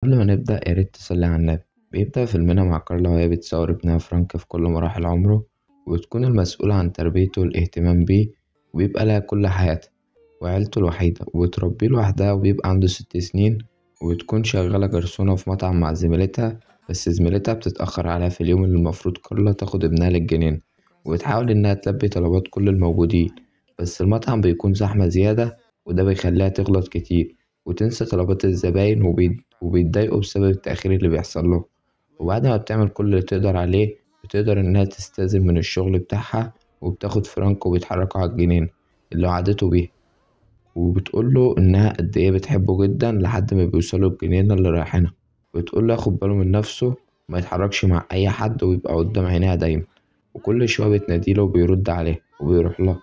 قبل ما نبدأ ياريت تصلي على النبي. بيبدأ فيلمنا مع كارلا وهي بتصور ابنها فرانك في كل مراحل عمره، وبتكون المسؤولة عن تربيته والاهتمام بيه، وبيبقى لها كل حياتها وعيلته الوحيدة، وبتربيه لوحدها وبيبقى عنده 6 سنين. وبتكون شغالة جرسونة في مطعم مع زميلتها، بس زميلتها بتتأخر عليها في اليوم اللي المفروض كارلا تاخد ابنها للجنين، وبتحاول إنها تلبي طلبات كل الموجودين. بس المطعم بيكون زحمة زيادة، وده بيخليها تغلط كتير وتنسى طلبات الزباين، وبيتضايقوا بسبب التأخير اللي بيحصل له. وبعد ما بتعمل كل اللي تقدر عليه، بتقدر إنها تستأذن من الشغل بتاعها، وبتاخد فرانك وبيتحركوا على الجنينة اللي وعدته بيها، وبتقوله إنها قد إيه بتحبه جدا لحد ما بيوصلوا الجنينة اللي رايحينها. بتقوله ياخد باله من نفسه، ما يتحركش مع أي حد، ويبقى قدام عينيها دايما. وكل شوية بتناديله وبيرد عليها وبيروح لها،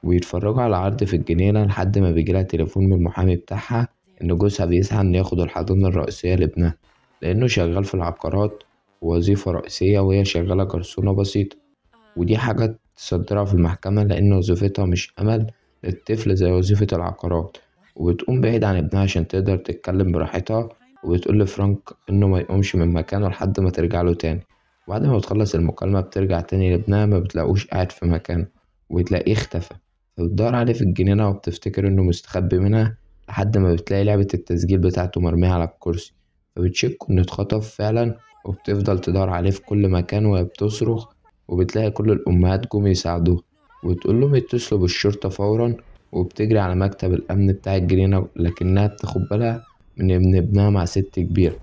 ويتفرجوا على عرض في الجنينة لحد ما بيجيلها تليفون من المحامي بتاعها إن جوزها بيسعى إنه ياخد الحضانة الرئيسية لابنها، لأنه شغال في العقارات ووظيفة رئيسية، وهي شغالة جرسونة بسيطة. ودي حاجة تصدرها في المحكمة، لأن وظيفتها مش أمل للطفل زي وظيفة العقارات. وبتقوم بعيد عن ابنها عشان تقدر تتكلم براحتها، وبتقول لفرانك إنه ما يقومش من مكانه لحد ما ترجع له تاني. بعد ما بتخلص المكالمة بترجع تاني لابنها، ما بتلاقوش قاعد في مكانه، وبتلاقيه اختفى. فبتدور عليه في الجنينة وبتفتكر إنه مستخبي منها، لحد ما بتلاقي لعبة التسجيل بتاعته مرمية على الكرسي. فبتشك إنه اتخطف فعلا، وبتفضل تدور عليه في كل مكان وهي بتصرخ. وبتلاقي كل الأمهات جم يساعدوه، وتقول لهم يتصلوا بالشرطة فورا. وبتجري على مكتب الأمن بتاع الجنينة، لكنها بتاخد بالها من إن ابنها مع ست كبيرة،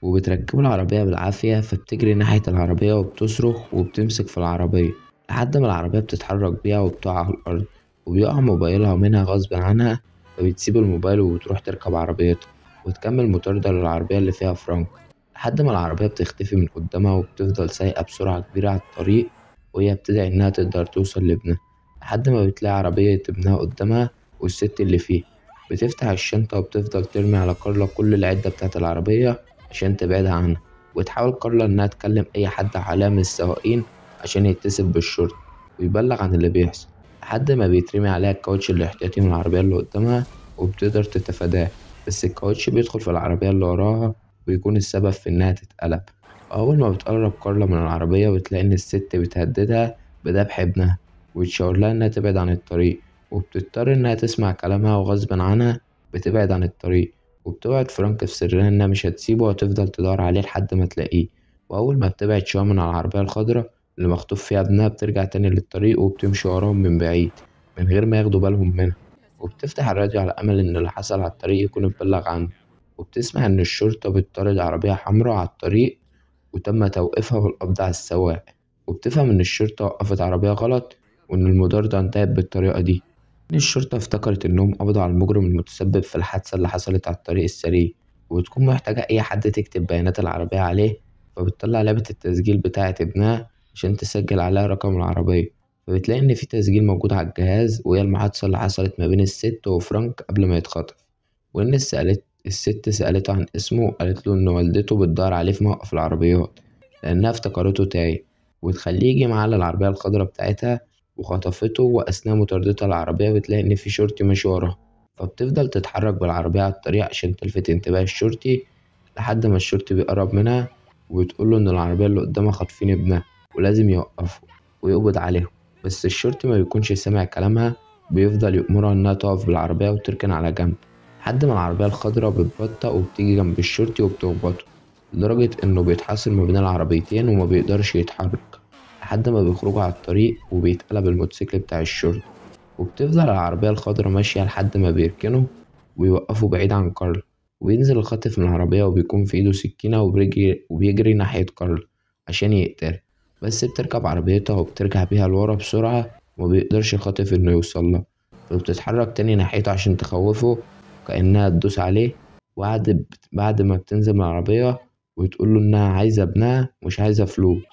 وبتركبه العربية بالعافية. فبتجري ناحية العربية وبتصرخ وبتمسك في العربية لحد ما العربية بتتحرك بيها وبتقع على الأرض، وبيقع موبايلها منها غصب عنها. فبتسيب الموبايل وبتروح تركب عربيتها، وتكمل مطاردة للعربية اللي فيها فرانك، لحد ما العربية بتختفي من قدامها. وبتفضل سايقة بسرعة كبيرة على الطريق، وهي بتدعي إنها تقدر توصل لابنها، لحد ما بتلاقي عربية ابنها قدامها والست اللي فيه. بتفتح الشنطة وبتفضل ترمي على كارلا كل العدة بتاعة العربية عشان تبعدها عنها. وتحاول كارلا إنها تكلم أي حد حواليها من السواقين عشان يتصل بالشرطة ويبلغ عن اللي بيحصل، لحد ما بيترمي عليها الكاوتش الاحتياطي من العربية اللي قدامها، وبتقدر تتفاداه. بس الكاوتش بيدخل في العربية اللي وراها، ويكون السبب في إنها تتقلب. أول ما بتقرب كارلا من العربية، بتلاقي إن الست بتهددها بذبح ابنها، وتشاور لها إنها تبعد عن الطريق. وبتضطر إنها تسمع كلامها، وغصب عنها بتبعد عن الطريق. وبتوعد فرانك في سرها إنها مش هتسيبه، وهتفضل تدور عليه لحد ما تلاقيه. وأول ما بتبعد شوية من العربية الخضراء اللي مخطوف فيها ابنها، بترجع تاني للطريق وبتمشي وراهم من بعيد من غير ما ياخدوا بالهم منها. وبتفتح الراديو على أمل إن اللي حصل على الطريق يكون اتبلغ عنه. وبتسمع إن الشرطة بتطارد عربية حمراء على الطريق، وتم توقيفها والقبض على السواق. وبتفهم إن الشرطة وقفت عربية غلط، وإن المطاردة انتهت بالطريقة دي. إن الشرطة افتكرت إنهم قبضوا على المجرم المتسبب في الحادثة اللي حصلت على الطريق السريع، وبتكون محتاجة أي حد تكتب بيانات العربية عليه. فبتطلع لعبة التسجيل بتاعة ابنها عشان تسجل عليها رقم العربية. فبتلاقي إن في تسجيل موجود على الجهاز، وهي المحادثة اللي حصلت ما بين الست وفرانك قبل ما يتخطف. وإن الست سألته عن اسمه، وقالت له إن والدته بتدور عليه في موقف العربيات، لأنها افتكرته تايه، وتخليه يجي معاها للعربية الخضراء بتاعتها. وخطفته، وأثناء مطاردتها العربية بتلاقي إن في شرطي ماشي وراها. فبتفضل تتحرك بالعربية على الطريق عشان تلفت انتباه الشرطي، لحد ما الشرطي بيقرب منها، وبتقوله إن العربية اللي قدامها خاطفين ابنها ولازم يوقفوا ويقبض عليهم. بس الشرطي ما بيكونش سامع كلامها، بيفضل يأمرها إنها تقف بالعربية وتركن على جنب، لحد ما العربية الخضراء بتبطأ وبتيجي جنب الشرطي وبتخبطه، لدرجة إنه بيتحاصر ما بين العربيتين وما بيقدرش يتحرك، لحد ما بيخرجوا على الطريق وبيتقلب الموتوسيكل بتاع الشرطة. وبتفضل العربية الخضراء ماشية لحد ما بيركنوا ويوقفوا بعيد عن كارل. وبينزل الخاطف من العربية، وبيكون في إيده سكينة، وبيجري ناحية كارل عشان يقتله. بس بتركب عربيتها وبترجع بيها لورا بسرعة، ومبيقدرش الخاطف إنه يوصلها. فبتتحرك تاني ناحيته عشان تخوفه، كأنها تدوس عليه. بعد ما بتنزل من العربية، وتقوله إنها عايزة ابنها مش عايزة فلوس،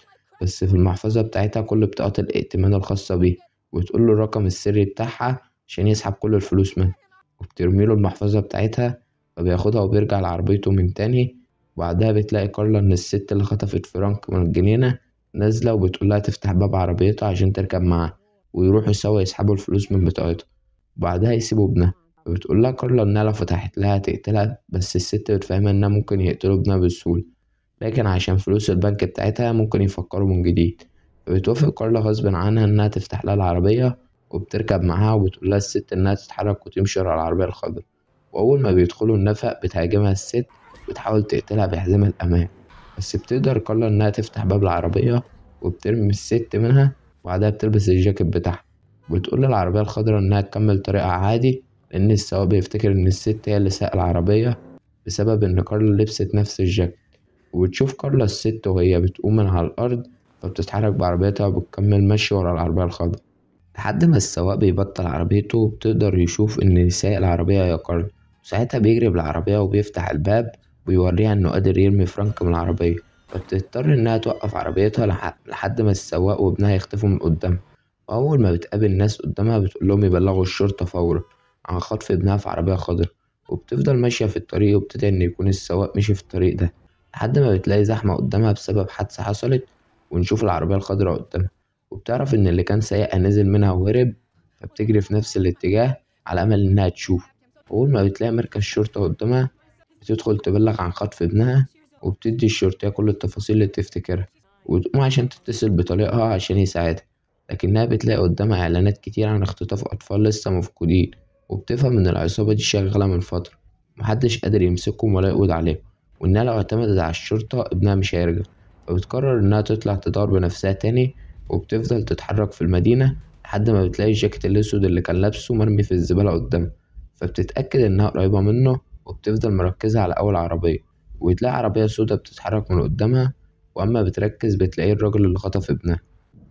بس في المحفظة بتاعتها كل بطاقات الائتمان الخاصة بيه، وتقوله الرقم السري بتاعها عشان يسحب كل الفلوس منها. وبترميله المحفظة بتاعتها، فبياخدها وبيرجع لعربيته من تاني. وبعدها بتلاقي كارلا إن الست اللي خطفت فرانك من الجنينة نازلة، وبتقولها تفتح باب عربيتها عشان تركب معاها، ويروحوا سوا يسحبوا الفلوس من بطاقتها، وبعدها يسيبوا ابنها. فبتقولها كارلا إنها لو فتحت لها هتقتلها، بس الست بتفهمها إنها ممكن يقتلوا ابنها بسهولة، لكن عشان فلوس البنك بتاعتها ممكن يفكروا من جديد. فبتوافق كارلا غصب عنها إنها تفتح لها العربية، وبتركب معاها وبتقولها الست إنها تتحرك وتمشي ورا العربية الخضرا. وأول ما بيدخلوا النفق بتهاجمها الست وتحاول تقتلها بحزام الأمان، بس بتقدر كارلا إنها تفتح باب العربية وبترمي الست منها، وبعدها بتلبس الجاكيت بتاعها. بتقول للعربية الخضرا إنها تكمل طريقها عادي، لأن السواق بيفتكر إن الست هي اللي ساق العربية بسبب إن كارلا لبست نفس الجاكيت. وبتشوف كارلا الست وهي بتقوم من على الأرض، فبتتحرك بعربيتها وبتكمل مشي ورا العربية الخضرا لحد ما السواق بيبطل عربيته، وبتقدر يشوف إن سايق العربية هي كارلا. وساعتها بيجري بالعربية وبيفتح الباب ويوريها إنه قادر يرمي فرانك من العربية، فبتضطر إنها توقف عربيتها لحد ما السواق وابنها يختفوا من قدامها. وأول ما بتقابل ناس قدامها بتقولهم يبلغوا الشرطة فورا عن خطف ابنها في عربية خضرا. وبتفضل ماشية في الطريق، وبتدعي إن يكون السواق مشي في الطريق ده لحد ما بتلاقي زحمة قدامها بسبب حادثة حصلت، ونشوف العربية الخضرا قدامها، وبتعرف إن اللي كان سايقها نزل منها وهرب. فبتجري في نفس الاتجاه على أمل إنها تشوف. أول ما بتلاقي مركز شرطة قدامها بتدخل تبلغ عن خطف ابنها، وبتدي الشرطية كل التفاصيل اللي تفتكرها، وتقوم عشان تتصل بطليقها عشان يساعدها. لكنها بتلاقي قدامها إعلانات كتير عن اختطاف أطفال لسه مفقودين، وبتفهم إن العصابة دي شغالة من فترة محدش قادر يمسكهم ولا يقبض عليهم، وإنها لو اعتمدت على الشرطة ابنها مش هيرجع. فبتقرر إنها تطلع تدور بنفسها تاني، وبتفضل تتحرك في المدينة لحد ما بتلاقي الجاكيت الأسود اللي كان لابسه مرمي في الزبالة قدامها. فبتتأكد إنها قريبة منه، وبتفضل مركزة على أول عربية، وبتلاقي عربية سودا بتتحرك من قدامها. وأما بتركز بتلاقيه الراجل اللي خطف ابنها،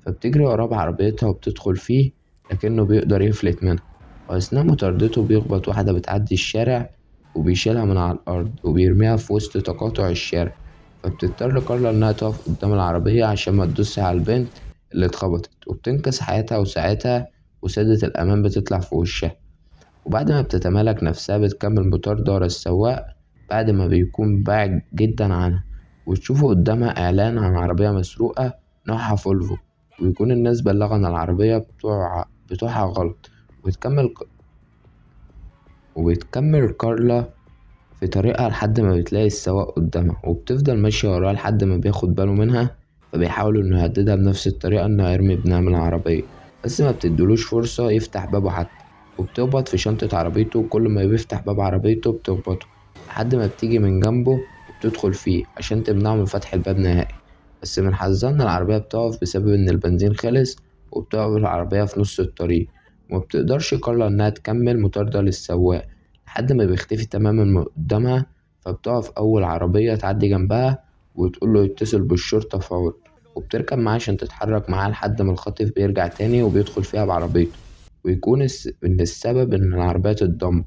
فبتجري وراه بعربيتها وبتدخل فيه، لكنه بيقدر يفلت منها. وأثناء مطاردته بيخبط واحدة بتعدي الشارع، وبيشيلها من على الأرض وبيرميها في وسط تقاطع الشارع. فبتضطر كارلا إنها تقف قدام العربية عشان ما تدوس على البنت اللي اتخبطت، وبتنقذ حياتها. وساعتها وسادة الأمان بتطلع في وشها، وبعد ما بتتمالك نفسها بتكمل مطاردة ورا السواق بعد ما بيكون بعيد جدا عنها. وتشوفه قدامها إعلان عن عربية مسروقة نوعها فولفو، ويكون الناس بلغوا عن العربية بتوعها غلط. وبتكمل وبتكمل كارلا في طريقها لحد ما بتلاقي السواق قدامها، وبتفضل ماشية وراه لحد ما بياخد باله منها. فبيحاول إنه يهددها بنفس الطريقة إنه يرمي ابنها من العربية، بس ما بتدلوش فرصة يفتح بابه حتى. وبتخبط في شنطة عربيته، وكل ما بيفتح باب عربيته بتخبطه لحد ما بتيجي من جنبه وبتدخل فيه عشان تمنعه من فتح الباب نهائي. بس من حظها إن العربية بتقف بسبب إن البنزين خلص، وبتقف العربية في نص الطريق. ومبتقدرش كارلا إنها تكمل مطاردة للسواق لحد ما بيختفي تماما من قدامها. فبتقف أول عربية تعدي جنبها وتقوله يتصل بالشرطة فورا، وبتركب معاه عشان تتحرك معاه لحد ما الخاطف بيرجع تاني وبيدخل فيها بعربيته، ويكون إن السبب إن العربية تتدمر.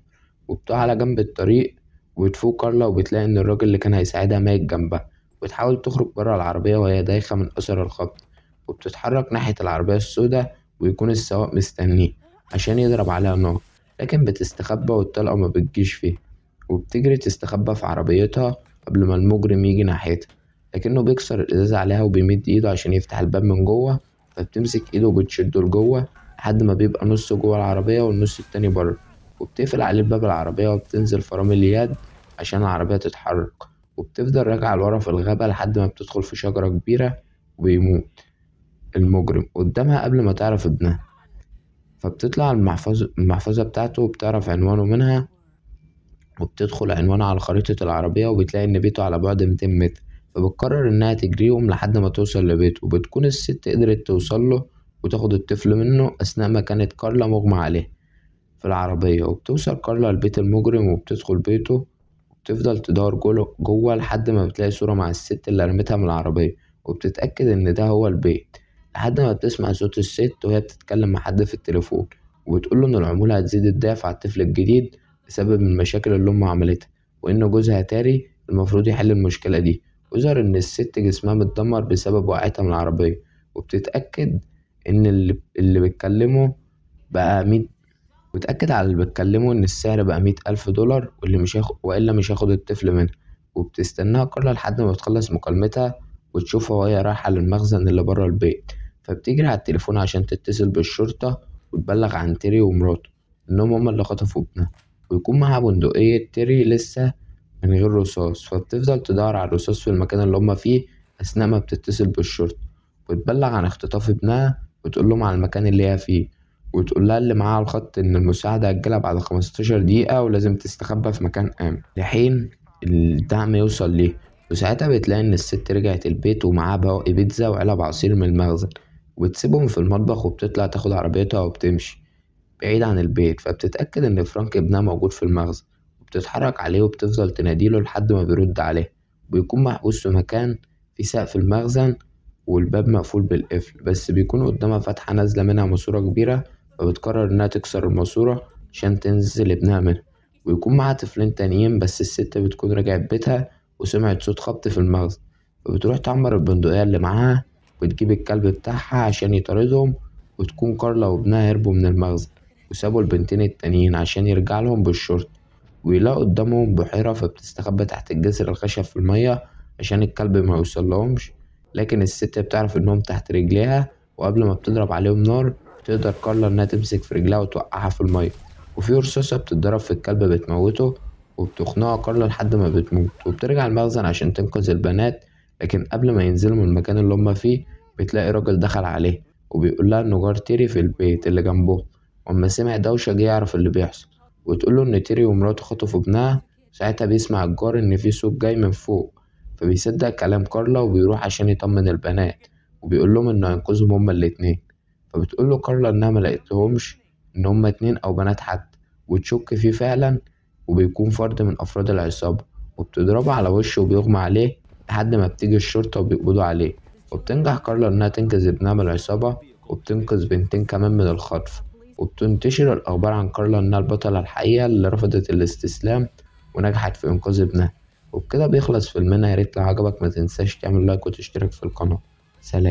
وبتقع على جنب الطريق، وبتفوق كارلا وبتلاقي إن الراجل اللي كان هيساعدها ميت جنبها. وتحاول تخرج برا العربية وهي دايخة من أثر الخبط، وبتتحرك ناحية العربية السوداء، ويكون السواق مستنيه عشان يضرب عليها نار، لكن بتستخبى والطلقة ما بتجيش فيه. وبتجري تستخبى في عربيتها قبل ما المجرم يجي ناحيتها، لكنه بيكسر الإزاز عليها وبيمد إيده عشان يفتح الباب من جوه. فبتمسك إيده وبتشده لجوه لحد ما بيبقى نصه جوه العربية والنص التاني بره، وبتقفل عليه باب العربية وبتنزل فرامل اليد عشان العربية تتحرك. وبتفضل راجعة لورا في الغابة لحد ما بتدخل في شجرة كبيرة، وبيموت المجرم قدامها قبل ما تعرف ابنها. فبتطلع المحفظة بتاعته وبتعرف عنوانه منها، وبتدخل عنوانه على خريطة العربية وبتلاقي إن بيته على بعد 200 متر. فبتقرر إنها تجريهم لحد ما توصل لبيته، وبتكون الست قدرت توصله وتاخد الطفل منه أثناء ما كانت كارلا مغمى عليه في العربية. وبتوصل كارلا لبيت المجرم وبتدخل بيته، وبتفضل تدور جوه لحد ما بتلاقي صورة مع الست اللي رمتها من العربية، وبتتأكد إن ده هو البيت لحد ما بتسمع صوت الست وهي بتتكلم مع حد في التليفون، وبتقوله إن العمولة هتزيد الضعف على الطفل الجديد بسبب المشاكل اللي أمه عملتها، وإن جوزها تاري المفروض يحل المشكلة دي. ويظهر إن الست جسمها متدمر بسبب وقعتها من العربية. وبتتأكد إن اللي بيتكلمه بقى 100 وتأكد على اللي بتكلمه إن السعر بقى 100,000 دولار، وإلا مش هاخد الطفل منها. وبتستناها كارلا لحد ما بتخلص مكالمتها، وتشوفها وهي رايحة للمخزن اللي برا البيت. فبتجري على التليفون عشان تتصل بالشرطة وتبلغ عن تيري ومراته إنهم هما اللي خطفوا ابنها. ويكون معاها بندقية تيري لسه من غير رصاص، فبتفضل تدور على الرصاص في المكان اللي هما فيه أثناء ما بتتصل بالشرطة، وتبلغ عن اختطاف ابنها وتقولهم على المكان اللي هي فيه، وتقولها اللي معاها على الخط إن المساعدة هتجيلها بعد 15 دقيقة ولازم تستخبى في مكان آمن لحين الدعم يوصل ليه. وساعتها بتلاقي إن الست رجعت البيت ومعاها بواقي بيتزا وعلب عصير من المخزن، وبتسيبهم في المطبخ وبتطلع تاخد عربيتها وبتمشي بعيد عن البيت. فبتتأكد إن فرانك ابنها موجود في المخزن، وبتتحرك عليه وبتفضل تناديله لحد ما بيرد عليها. بيكون محبوس في مكان في سقف المخزن والباب مقفول بالقفل، بس بيكون قدامها فتحة نازلة منها ماسورة كبيرة، فبتقرر إنها تكسر الماسورة عشان تنزل ابنها منها. ويكون معاها طفلين تانيين، بس الست بتكون رجعت بيتها وسمعت صوت خبط في المخزن، فبتروح تعمر البندقية اللي معاها وتجيب الكلب بتاعها عشان يطاردهم. وتكون كارلا وابنها هربوا من المخزن وسابوا البنتين التانيين عشان يرجع لهم بالشرطة، ويلاقوا قدامهم بحيرة، فبتستخبى تحت الجسر الخشب في المية عشان الكلب ما يوصلهمش. لكن الست بتعرف انهم تحت رجليها، وقبل ما بتضرب عليهم نار بتقدر كارلا انها تمسك في رجلها وتوقعها في المية، وفي رصاصة بتتضرب في الكلب بتموته، وبتخنقها كارلا لحد ما بتموت. وبترجع المخزن عشان تنقذ البنات، لكن قبل ما ينزلوا من المكان اللي هما فيه بتلاقي راجل دخل عليه وبيقول لها إنه جار تيري في البيت اللي جنبه. وأما سمع دوشة جه يعرف اللي بيحصل، وتقوله إن تيري ومراته خطفوا ابنها. ساعتها بيسمع الجار إن في صوت جاي من فوق، فبيصدق كلام كارلا وبيروح عشان يطمن البنات، وبيقول لهم إنه هينقذهم هما الاتنين. فبتقوله كارلا إنها ملقتلهمش إن هما اتنين أو بنات حد، وتشك فيه فعلا، وبيكون فرد من أفراد العصابة، وبتضربه على وشه وبيغمى عليه لحد ما بتيجي الشرطة وبيقبضوا عليه. وبتنجح كارلا إنها تنقذ ابنها من العصابة، وبتنقذ بنتين كمان من الخطف. وبتنتشر الأخبار عن كارلا إنها البطلة الحقيقية اللي رفضت الاستسلام ونجحت في إنقاذ ابنها. وبكده بيخلص فيلمنا. ياريت لو عجبك متنساش تعمل لايك وتشترك في القناة. سلام.